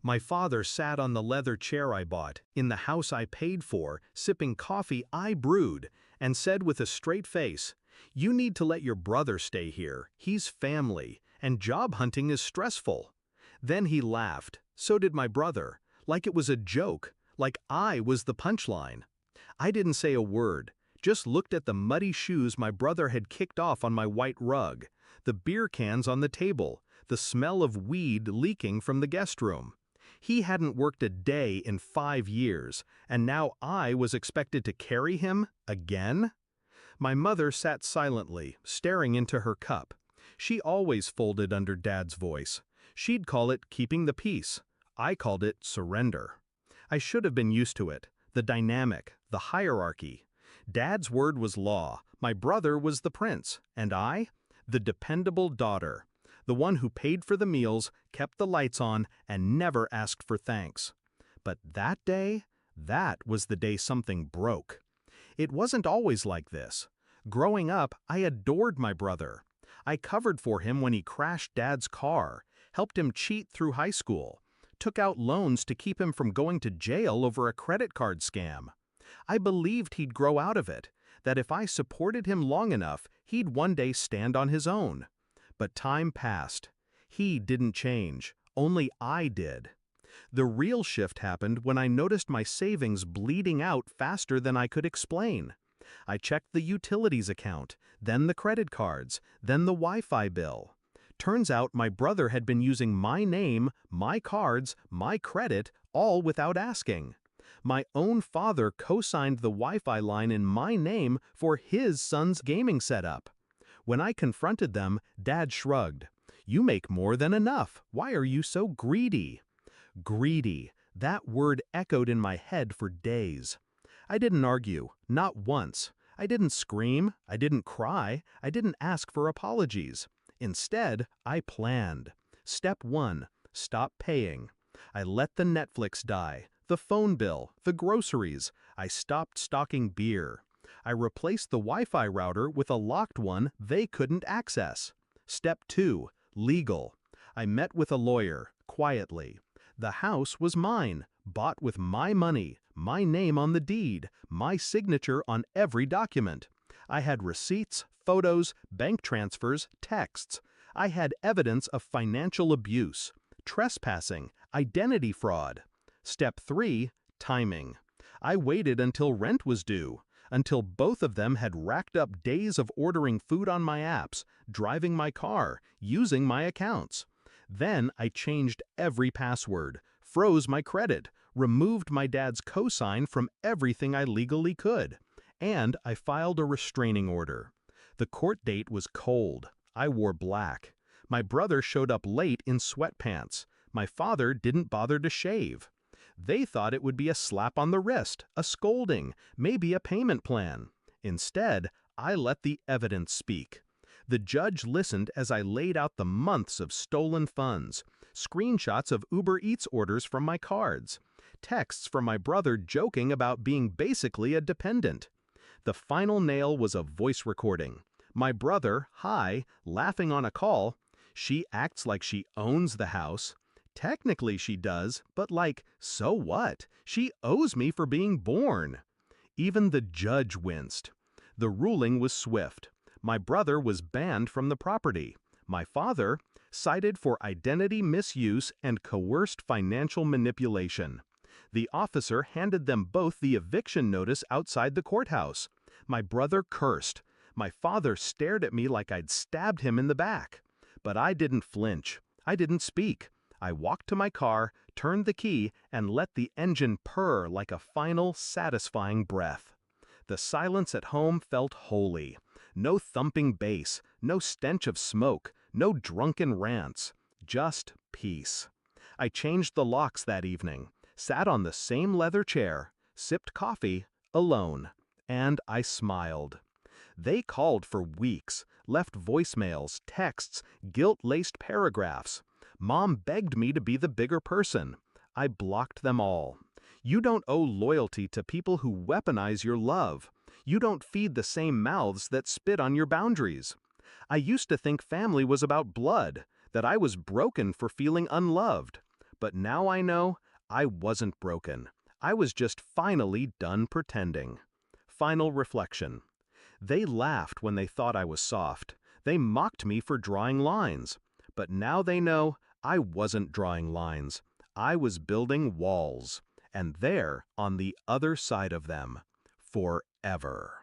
My father sat on the leather chair I bought, in the house I paid for, sipping coffee I brewed, and said with a straight face, "You need to let your brother stay here, he's family, and job hunting is stressful." Then he laughed, so did my brother, like it was a joke, like I was the punchline. I didn't say a word, just looked at the muddy shoes my brother had kicked off on my white rug, the beer cans on the table, the smell of weed leaking from the guest room. He hadn't worked a day in 5 years, and now I was expected to carry him again? My mother sat silently, staring into her cup. She always folded under Dad's voice. She'd call it keeping the peace. I called it surrender. I should have been used to it, the dynamic, the hierarchy. Dad's word was law, my brother was the prince, and I? The dependable daughter. The one who paid for the meals, kept the lights on, and never asked for thanks. But that day? That was the day something broke. It wasn't always like this. Growing up, I adored my brother. I covered for him when he crashed Dad's car, helped him cheat through high school, took out loans to keep him from going to jail over a credit card scam. I believed he'd grow out of it, that if I supported him long enough, he'd one day stand on his own. But time passed. He didn't change, only I did. The real shift happened when I noticed my savings bleeding out faster than I could explain. I checked the utilities account, then the credit cards, then the Wi-Fi bill. Turns out my brother had been using my name, my cards, my credit, all without asking. My own father co-signed the Wi-Fi line in my name for his son's gaming setup. When I confronted them, Dad shrugged. "You make more than enough. Why are you so greedy?" Greedy. That word echoed in my head for days. I didn't argue, not once. I didn't scream, I didn't cry, I didn't ask for apologies. Instead, I planned. Step 1, stop paying. I let the Netflix die, the phone bill, the groceries. I stopped stocking beer. I replaced the Wi-Fi router with a locked one they couldn't access. Step 2, legal. I met with a lawyer, quietly. The house was mine, bought with my money, my name on the deed, my signature on every document. I had receipts, photos, bank transfers, texts. I had evidence of financial abuse, trespassing, identity fraud. Step 3, timing. I waited until rent was due, until both of them had racked up days of ordering food on my apps, driving my car, using my accounts. Then I changed every password, froze my credit, removed my dad's cosign from everything I legally could, and I filed a restraining order. The court date was cold. I wore black. My brother showed up late in sweatpants. My father didn't bother to shave. They thought it would be a slap on the wrist, a scolding, maybe a payment plan. Instead, I let the evidence speak. The judge listened as I laid out the months of stolen funds, screenshots of Uber Eats orders from my cards, texts from my brother joking about being basically a dependent. The final nail was a voice recording. My brother, hi, laughing on a call. "She acts like she owns the house." Technically she does, but like, so what? She owes me for being born. Even the judge winced. The ruling was swift. My brother was banned from the property. My father, cited for identity misuse and coerced financial manipulation. The officer handed them both the eviction notice outside the courthouse. My brother cursed. My father stared at me like I'd stabbed him in the back. But I didn't flinch. I didn't speak. I walked to my car, turned the key, and let the engine purr like a final, satisfying breath. The silence at home felt holy. No thumping bass, no stench of smoke, no drunken rants. Just peace. I changed the locks that evening, sat on the same leather chair, sipped coffee, alone, and I smiled. They called for weeks, left voicemails, texts, guilt-laced paragraphs. Mom begged me to be the bigger person. I blocked them all. You don't owe loyalty to people who weaponize your love. You don't feed the same mouths that spit on your boundaries. I used to think family was about blood, that I was broken for feeling unloved. But now I know I wasn't broken. I was just finally done pretending. Final reflection. They laughed when they thought I was soft. They mocked me for drawing lines. But now they know I wasn't drawing lines. I was building walls. And they're on the other side of them. Forever.